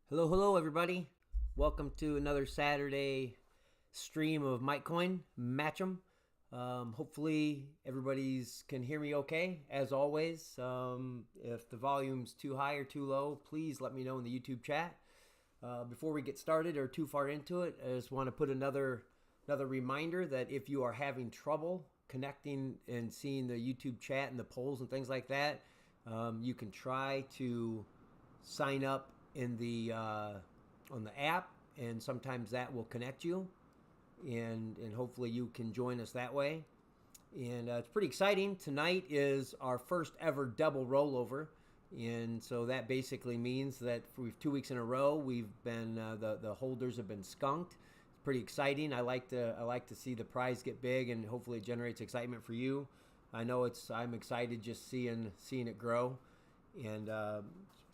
Hello, hello, everybody. Welcome to another Saturday stream of Mitecoin Match 'em. Hopefully, everybody's can hear me okay. As always, if the volume's too high or too low, please let me know in the YouTube chat. Before we get started or too far into it, I just want to put another reminder that if you are having trouble connecting and seeing the YouTube chat and the polls and things like that, you can try to sign up in the on the app, and sometimes that will connect you, and hopefully you can join us that way. And it's pretty exciting. Tonight is our first ever double rollover, and so that basically means that for 2 weeks in a row we've been the holders have been skunked. It's pretty exciting. I like to see the prize get big, and hopefully it generates excitement for you. I know I'm excited just seeing it grow. And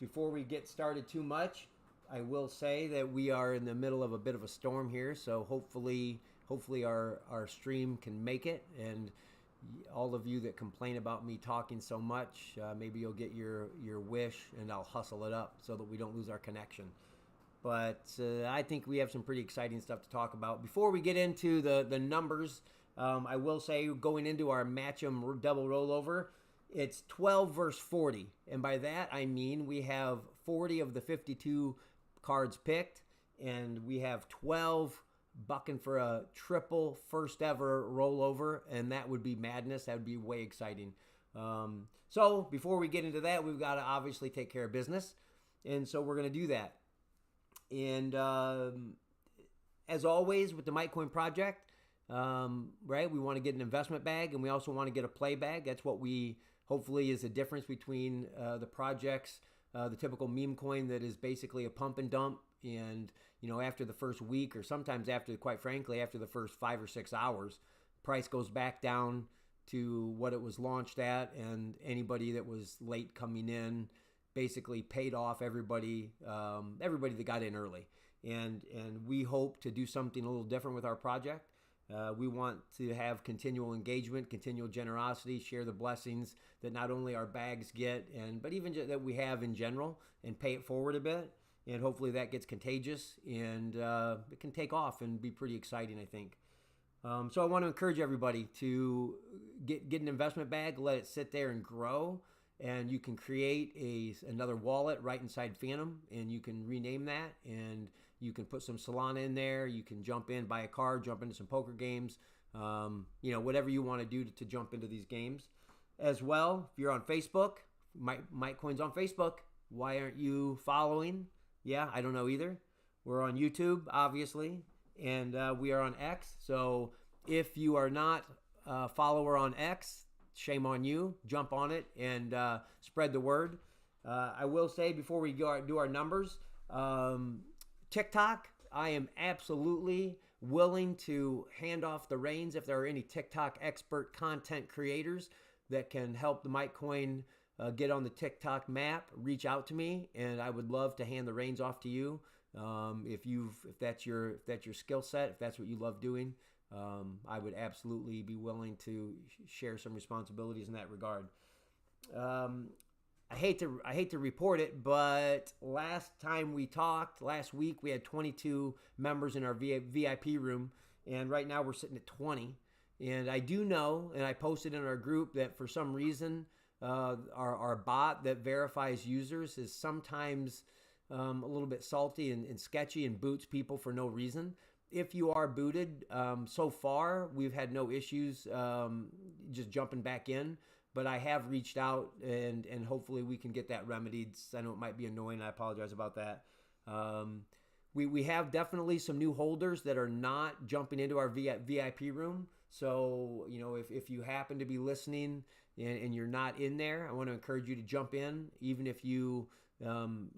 before we get started too much, I will say that we are in the middle of a bit of a storm here, so hopefully our stream can make it. And all of you that complain about me talking so much, maybe you'll get your wish, and I'll hustle it up so that we don't lose our connection. But I think we have some pretty exciting stuff to talk about. Before we get into the numbers, I will say going into our Match'em double rollover, it's 12 versus 40. And by that, I mean we have 40 of the 52 cards picked, and we have 12 bucking for a triple first ever rollover, and that would be madness. That would be way exciting. So before we get into that, we've got to obviously take care of business. And so we're going to do that. And as always with the Mitecoin project, right, we want to get an investment bag, and we also want to get a play bag. That's what we hopefully is the difference between the projects, the typical meme coin that is basically a pump and dump. And, after the first week, or sometimes quite frankly, after the first 5 or 6 hours, price goes back down to what it was launched at. And anybody that was late coming in basically paid off everybody that got in early. And we hope to do something a little different with our project. We want to have continual engagement, continual generosity, share the blessings that not only our bags get, but even that we have in general, and pay it forward a bit. And hopefully that gets contagious, and it can take off and be pretty exciting, I think. So I want to encourage everybody to get an investment bag, let it sit there and grow. And you can create another wallet right inside Phantom, and you can rename that, and you can put some Solana in there. You can jump in, buy a card, jump into some poker games, whatever you want to do to jump into these games. As well, if you're on Facebook, Mitecoin's on Facebook. Why aren't you following? Yeah, I don't know either. We're on YouTube, obviously, and we are on X. So if you are not a follower on X, shame on you. Jump on it and spread the word. I will say before we do our numbers, TikTok, I am absolutely willing to hand off the reins if there are any TikTok expert content creators that can help the Mitecoin get on the TikTok map. Reach out to me, and I would love to hand the reins off to you. If that's your skill set, if that's what you love doing. I would absolutely be willing to share some responsibilities in that regard. I hate to report it, but last week we had 22 members in our VIP room, and right now we're sitting at 20. And I do know, and I posted in our group, that for some reason our bot that verifies users is sometimes a little bit salty and sketchy and boots people for no reason. If you are booted, so far we've had no issues just jumping back in, but I have reached out, and hopefully we can get that remedied. I know it might be annoying. I apologize about that. We have definitely some new holders that are not jumping into our VIP room. So, if you happen to be listening and you're not in there, I want to encourage you to jump in. Even if you don't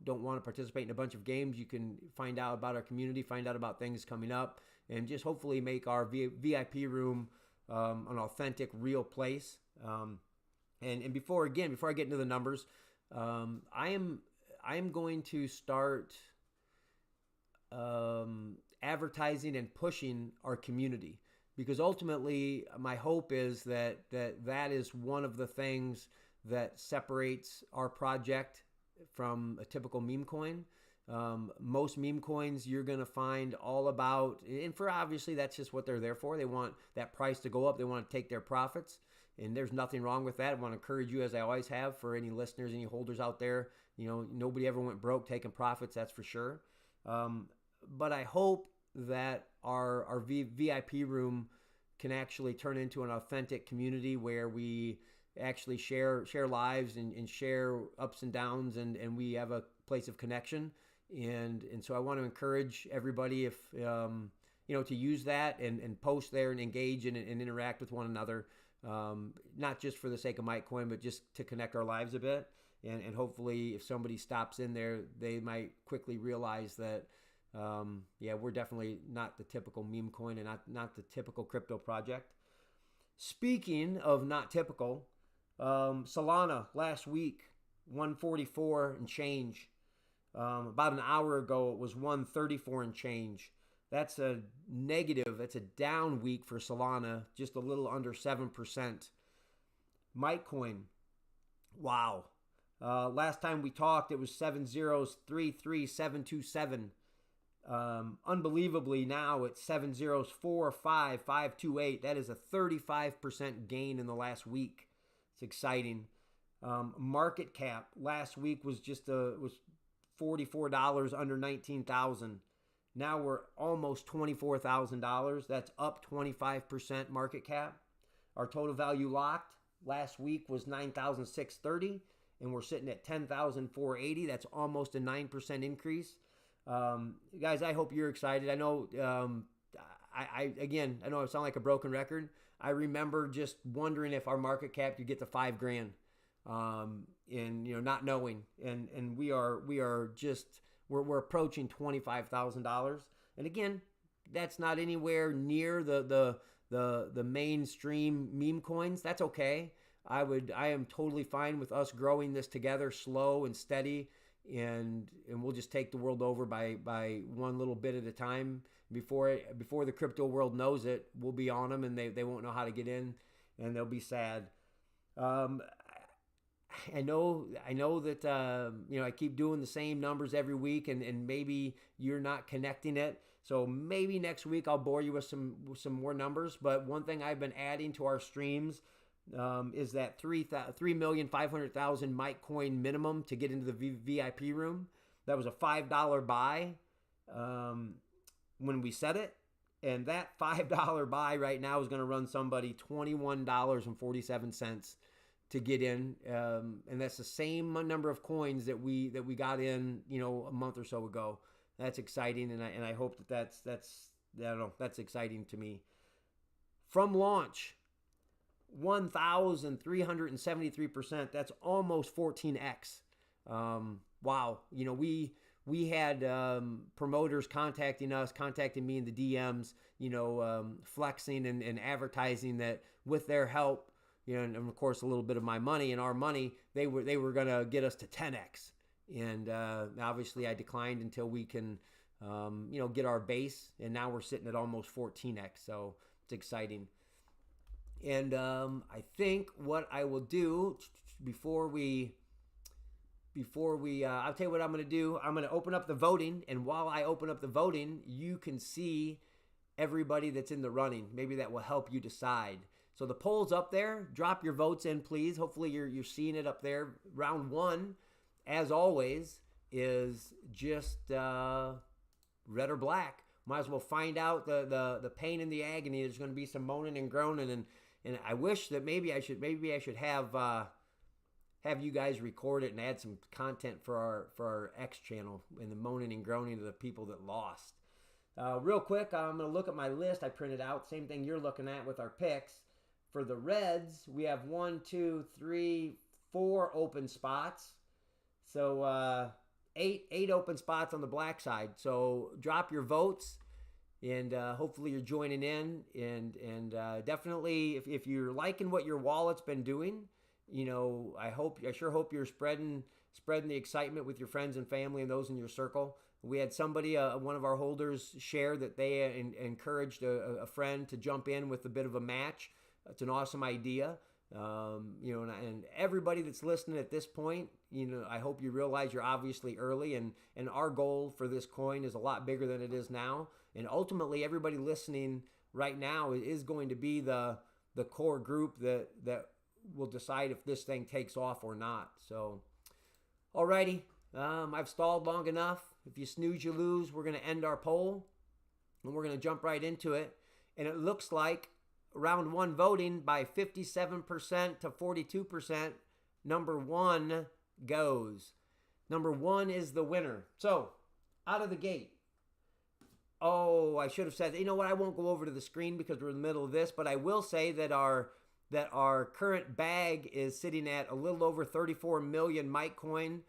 want to participate in a bunch of games, you can find out about our community, find out about things coming up, and just hopefully make our VIP room an authentic, real place. And before I get into the numbers, I am going to start advertising and pushing our community, because ultimately my hope is that is one of the things that separates our project from a typical meme coin. Most meme coins you're going to find all about, and for obviously that's just what they're there for. They want that price to go up. They want to take their profits, and there's nothing wrong with that. I want to encourage you, as I always have, for any listeners, any holders out there. Nobody ever went broke taking profits, that's for sure. But I hope that our VIP room can actually turn into an authentic community where we actually share lives and share ups and downs, and we have a place of connection. And so I want to encourage everybody, if to use that and post there and engage and interact with one another, not just for the sake of Mitecoin, but just to connect our lives a bit. And hopefully, if somebody stops in there, they might quickly realize that, we're definitely not the typical meme coin and not the typical crypto project. Speaking of not typical, Solana last week, 144 and change. About an hour ago, it was 134 and change. That's a negative. That's a down week for Solana, just a little under 7%. Mitecoin, wow. Last time we talked, it was 7033727. Unbelievably, now it's 7045528. That is a 35% gain in the last week. It's exciting. Market cap last week was was $44 under 19,000. Now we're almost $24,000. That's up 25% market cap. Our total value locked last week was 9,630, and we're sitting at 10,480. That's almost a 9% increase. Guys, I hope you're excited. I know, I know I sound like a broken record. I remember just wondering if our market cap could get to $5,000. Not knowing, and we're approaching $25,000, and again, that's not anywhere near the mainstream meme coins. That's okay. I am totally fine with us growing this together, slow and steady, and we'll just take the world over by one little bit at a time. Before the crypto world knows it, we'll be on them, and they won't know how to get in, and they'll be sad. I know that I keep doing the same numbers every week, and maybe you're not connecting it. So maybe next week I'll bore you with some more numbers. But one thing I've been adding to our streams is that 3,500,000 Mitecoin minimum to get into the VIP room. That was a $5 buy when we set it, and that $5 buy right now is going to run somebody $21.47 to get in, and that's the same number of coins that we got in, a month or so ago. That's exciting, and I hope that's exciting to me. From launch, 1,373%. That's almost 14x. Wow. We had promoters contacting me in the DMs, flexing and advertising that with their help, and of course a little bit of my money and our money, they were going to get us to 10x. And obviously I declined until we can, get our base. And now we're sitting at almost 14x. So it's exciting. And I think what I will do before we, I'll tell you what I'm going to do. I'm going to open up the voting. And while I open up the voting, you can see everybody that's in the running. Maybe that will help you decide. So the poll's up there. Drop your votes in, please. Hopefully you're seeing it up there. Round one, as always, is just red or black. Might as well find out the pain and the agony. There's going to be some moaning and groaning, and I wish that maybe I should have you guys record it and add some content for our X channel and the moaning and groaning of the people that lost. Real quick, I'm going to look at my list I printed out. Same thing you're looking at with our picks. For the Reds, we have 1, 2, 3, 4 open spots. So 8 open spots on the black side. So drop your votes, and hopefully you're joining in. And definitely, if you're liking what your wallet's been doing, I sure hope you're spreading the excitement with your friends and family and those in your circle. We had somebody, one of our holders, share that they encouraged a friend to jump in with a bit of a match. It's an awesome idea. And everybody that's listening at this point, I hope you realize you're obviously early, and our goal for this coin is a lot bigger than it is now. And ultimately, everybody listening right now is going to be the core group that will decide if this thing takes off or not. So, alrighty, I've stalled long enough. If you snooze, you lose. We're going to end our poll, and we're going to jump right into it. And it looks like round one voting by 57% to 42%, number one goes. Number one is the winner. So, out of the gate. Oh, I should have said, you know what? I won't go over to the screen because we're in the middle of this, but I will say that our current bag is sitting at a little over 34 million Mitecoin,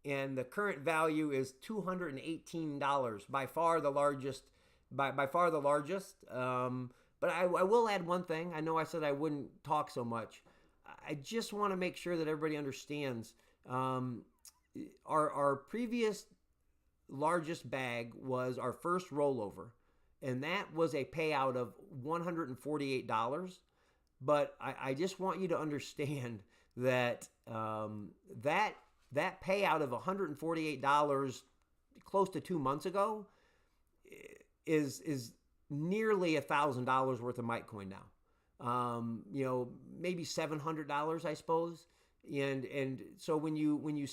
and the current value is $218. By far the largest. By far the largest. But I will add one thing. I know I said I wouldn't talk so much. I just want to make sure that everybody understands. Our previous largest bag was our first rollover, and that was a payout of $148. But I just want you to understand that that payout of $148 close to 2 months ago is nearly $1,000 worth of Mitecoin now. Maybe $700, I suppose. And so when you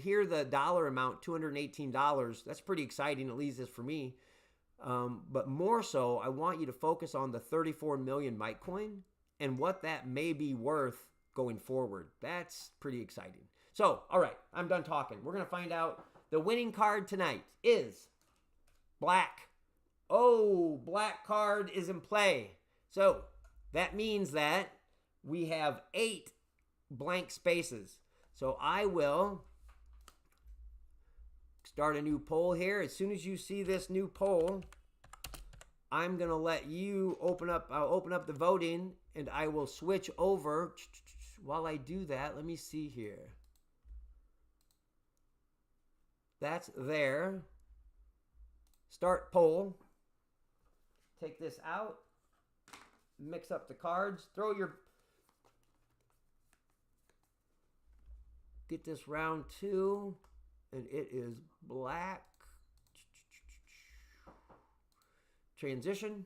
hear the dollar amount, $218, that's pretty exciting, at least is for me. But more so, I want you to focus on the 34 million Mitecoin and what that may be worth going forward. That's pretty exciting. So, all right, I'm done talking. We're going to find out. The winning card tonight is black. Oh, black card is in play. So that means that we have 8 blank spaces. So I will start a new poll here. As soon as you see this new poll, I'm going to let you I'll open up the voting, and I will switch over. While I do that, let me see here. That's there. Start poll. Take this out. Mix up the cards. Get this round 2. And it is black. Transition.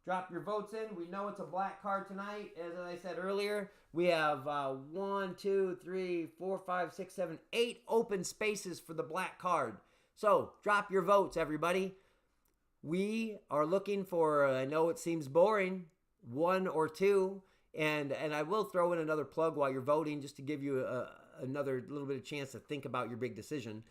Drop your votes in. We know it's a black card tonight. As I said earlier, we have 1, 2, 3, 4, 5, 6, 7, 8 open spaces for the black card. So drop your votes, everybody. We are looking for, I know it seems boring, 1 or 2. And I will throw in another plug while you're voting just to give you another little bit of chance to think about your big decision.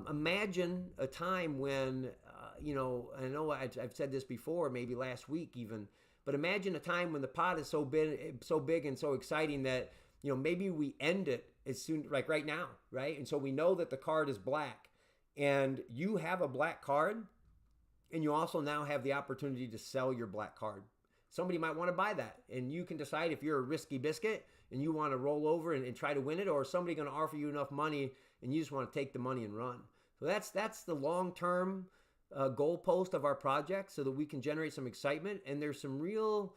Imagine a time when, I know I've said this before, maybe last week even, but imagine a time when the pot is so big and so exciting that, maybe we end it as soon, like right now, right? And so we know that the card is black, and you have a black card, and you also now have the opportunity to sell your black card. Somebody might want to buy that, and you can decide if you're a risky biscuit and you want to roll over and try to win it, or is somebody going to offer you enough money and you just want to take the money and run. So that's the long-term goalpost of our project, so that we can generate some excitement. And there's some real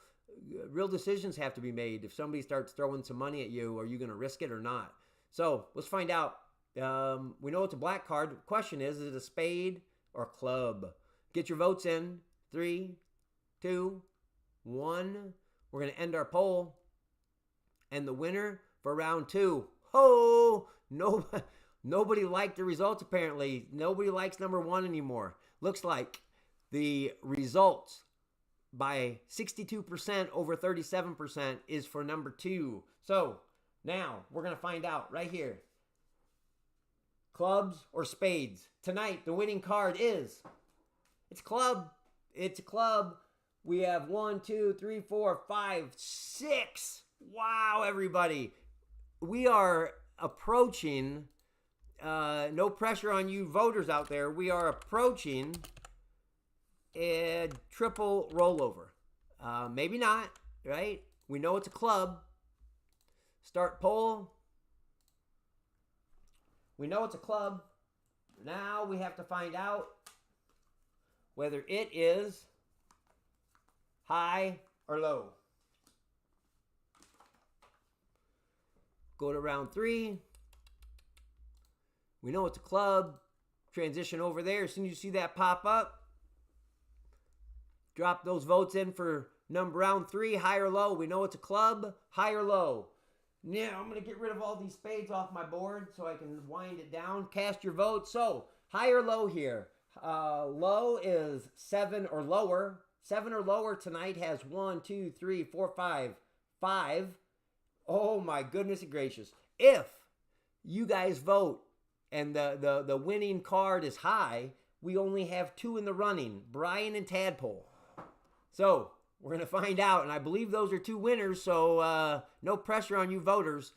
decisions have to be made. If somebody starts throwing some money at you, are you going to risk it or not? So let's find out. We know it's a black card. The question is it a spade or a club? Get your votes in. 3, 2, 1. We're going to end our poll. And the winner for round 2. Oh, nobody liked the results apparently. Nobody likes number 1 anymore. Looks like the results by 62% over 37% is for number 2. So now we're going to find out right here. Clubs or spades? Tonight, the winning card is, it's club. It's a club. We have 1, 2, 3, 4, 5, 6. Wow, everybody. We are approaching, no pressure on you voters out there, we are approaching a triple rollover. Maybe not, right? We know it's a club. Start poll. We know it's a club. Now we have to find out whether it is high or low. Go to round 3. We know it's a club. Transition over there. As soon as you see that pop up, drop those votes in for round 3, high or low. We know it's a club, high or low. Now I'm going to get rid of all these spades off my board so I can wind it down. Cast your vote. So high or low here. Low is 7 or lower. 7 or lower tonight has 1, 2, 3, 4, 5. 5. Oh my goodness gracious. If you guys vote and the winning card is high, we only have 2 in the running, Brian and Tadpole. So we're going to find out, and I believe those are 2 winners, so no pressure on you voters.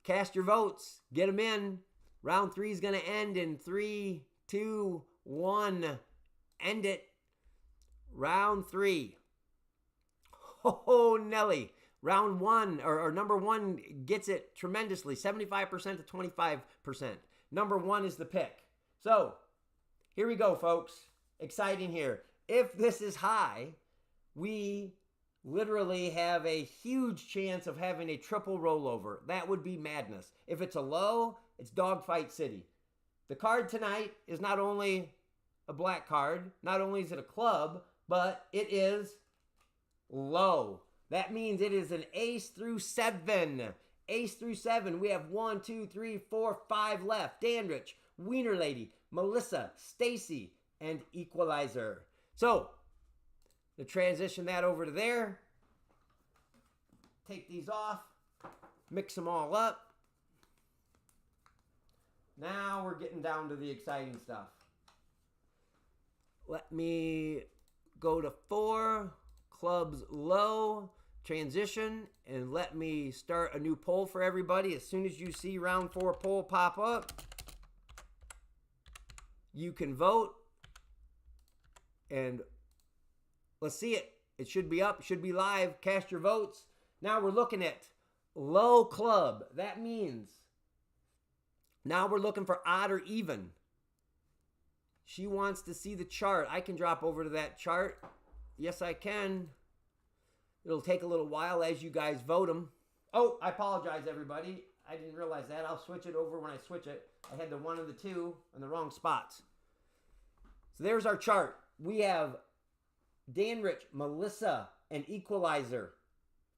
Cast your votes. Get them in. Round 3 is going to end in 3, 2, 1. End it. Round 3. Oh, Nelly. Round 1, or number 1 gets it tremendously, 75% to 25%. Number 1 is the pick. So, here we go, folks. Exciting here. If this is high, we literally have a huge chance of having a triple rollover. That would be madness. If it's a low, it's Dogfight City. The card tonight is not only a black card, not only is it a club, but it is low. That means it is an ace through 7. Ace through 7. We have 1, 2, 3, 4, 5 left. Dandrich, Wiener Lady, Melissa, Stacy, and Equalizer. So, to transition that over to there, take these off, mix them all up. Now we're getting down to the exciting stuff. Let me go to 4, clubs low, transition, and let me start a new poll for everybody. As soon as you see round 4 poll pop up, you can vote, and let's see it. It should be up, should be live. Cast your votes. Now we're looking at low club. That means now we're looking for odd or even. She wants to see the chart. I can drop over to that chart. Yes, I can. It'll take a little while as you guys vote them. Oh, I apologize, everybody. I didn't realize that. I'll switch it over when I switch it. I had the 1 and the 2 in the wrong spots. So there's our chart. We have Danrich, Melissa, and Equalizer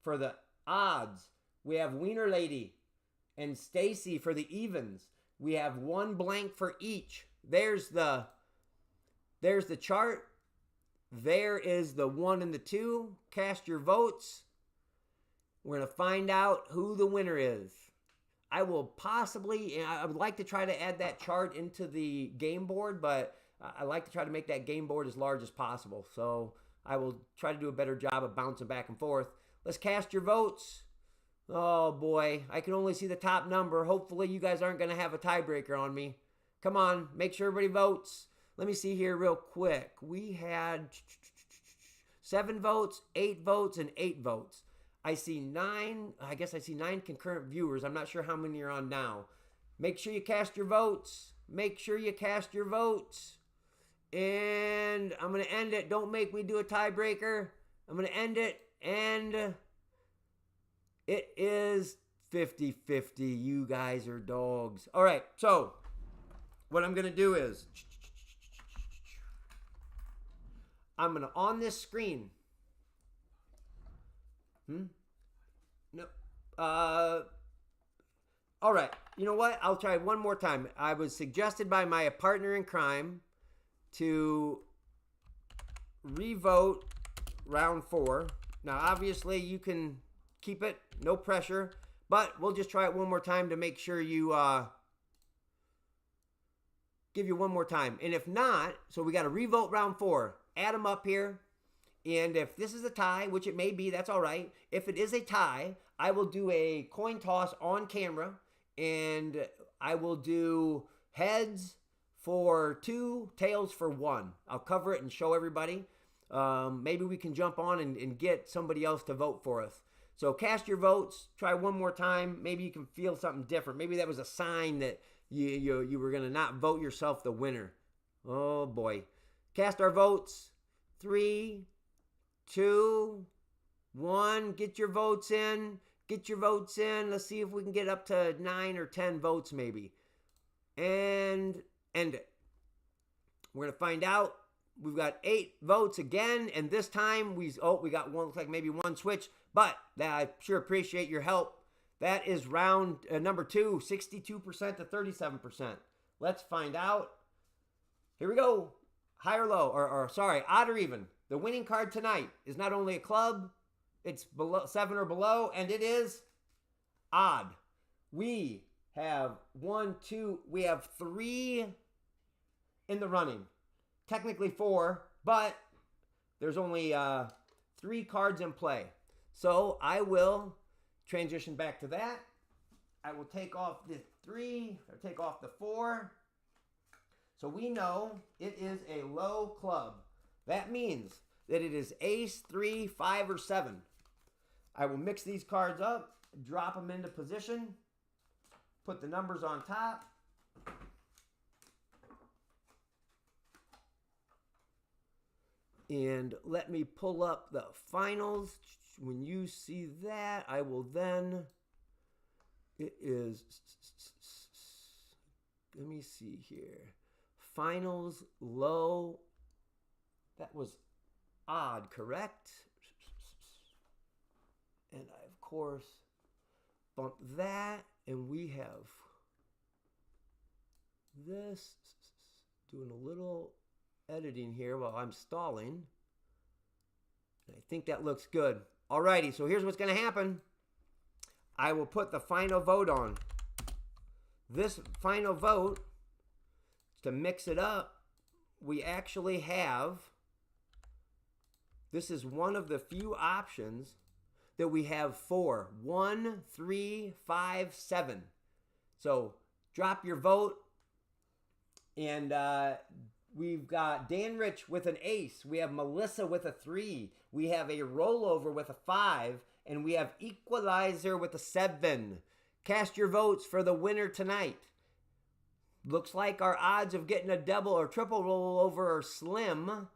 for the odds. We have Wiener Lady and Stacy for the evens. We have 1 blank for each. There's the chart. There is the 1 and the 2. Cast your votes. We're going to find out who the winner is. I will possibly, I would like to try to add that chart into the game board, but I like to try to make that game board as large as possible. So I will try to do a better job of bouncing back and forth. Let's cast your votes. Oh boy, I can only see the top number. Hopefully you guys aren't going to have a tiebreaker on me. Come on, make sure everybody votes. Let me see here real quick. We had 7 votes, 8 votes, and 8 votes. I see 9. I guess I see 9 concurrent viewers. I'm not sure how many are on now. Make sure you cast your votes. Make sure you cast your votes. And I'm going to end it. Don't make me do a tiebreaker. I'm going to end it. And it is 50-50. You guys are dogs. All right, so what I'm going to do is I'm going to, on this screen. No. All right. You know what? I'll try one more time. I was suggested by my partner in crime to revote round 4. Now, obviously, you can keep it. No pressure. But we'll just try it one more time to make sure you give you one more time. And if not, so we got to revote round 4. Add them up here. And if this is a tie, which it may be, that's all right. If it is a tie, I will do a coin toss on camera. And I will do heads for 2, tails for 1. I'll cover it and show everybody. Maybe we can jump on and get somebody else to vote for us. So cast your votes. Try one more time. Maybe you can feel something different. Maybe that was a sign that you were going to not vote yourself the winner. Oh, boy. Cast our votes. 3, 2, 1. Get your votes in. Get your votes in. Let's see if we can get up to 9 or 10 votes maybe. And end it. We're going to find out. We've got 8 votes again. And this time we got one, looks like maybe one switch. But I sure appreciate your help. That is round number 2, 62% to 37%. Let's find out. Here we go. High or low, or sorry, odd or even. The winning card tonight is not only a club, it's below 7 or below, and it is odd. We have 3 in the running. Technically 4, but there's only 3 cards in play. So I will transition back to that. I will take off the 3, or take off the 4. So we know it is a low club. That means that it is ace, 3, 5, or 7. I will mix these cards up, drop them into position, put the numbers on top. And let me pull up the finals. When you see that, I will then, it is, let me see here. Finals low, that was odd, correct? And I, of course, bump that, and we have this. Doing a little editing here while I'm stalling. I think that looks good. Alrighty, so here's what's going to happen. I will put the final vote on. This final vote, to mix it up, we actually have, this is one of the few options that we have 4. 1, 3, 5, 7. So drop your vote. And we've got Dan Rich with an ace. We have Melissa with a 3. We have a rollover with a 5. And we have Equalizer with a 7. Cast your votes for the winner tonight. Looks like our odds of getting a double or triple rollover are slim,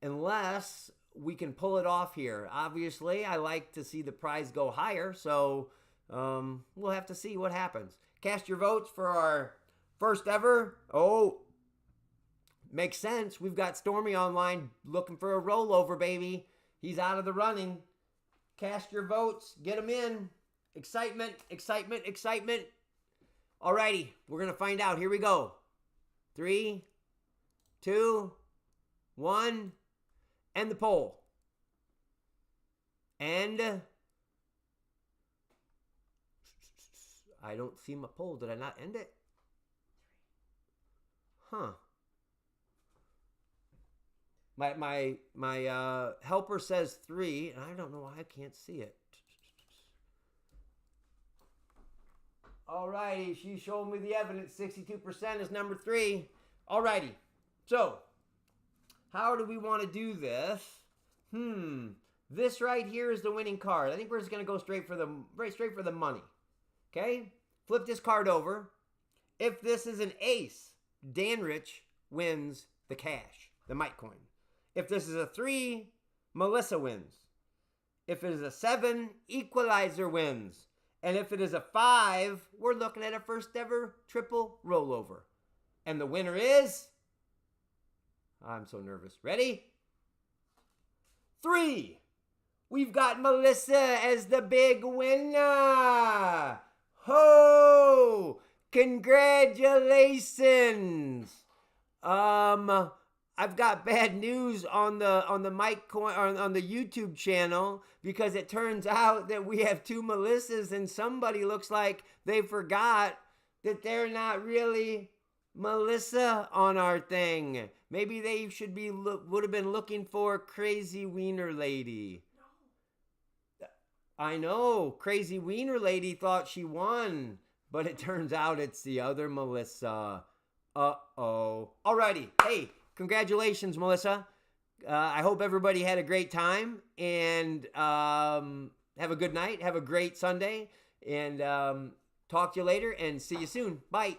unless we can pull it off here. Obviously, I like to see the prize go higher, so we'll have to see what happens. Cast your votes for our first ever. Oh, makes sense. We've got Stormy online looking for a rollover, baby. He's out of the running. Cast your votes. Get them in. Excitement, excitement, excitement. Alrighty, we're going to find out. Here we go. 3, 2, 1. End the poll. And I don't see my poll. Did I not end it? Huh. My helper says 3, and I don't know why I can't see it. Alrighty, she showed me the evidence. 62% is number 3. Alrighty, so how do we want to do this? This right here is the winning card. I think we're just gonna go straight for the money. Okay, flip this card over. If this is an ace, Dan Rich wins the cash, the Mitecoin. If this is a 3, Melissa wins. If it is a 7, Equalizer wins. And if it is a 5, we're looking at a first ever triple rollover. And the winner is, I'm so nervous. Ready? 3. We've got Melissa as the big winner. Ho! Congratulations. I've got bad news on the Mitecoin on the YouTube channel, because it turns out that we have 2 Melissas, and somebody looks like they forgot that they're not really Melissa on our thing. Maybe they would have been looking for Crazy Wiener Lady. No. I know, Crazy Wiener Lady thought she won, but it turns out it's the other Melissa. Uh-oh. Alrighty, hey. Congratulations, Melissa. I hope everybody had a great time, and have a good night. Have a great Sunday, and talk to you later, and see you soon. Bye.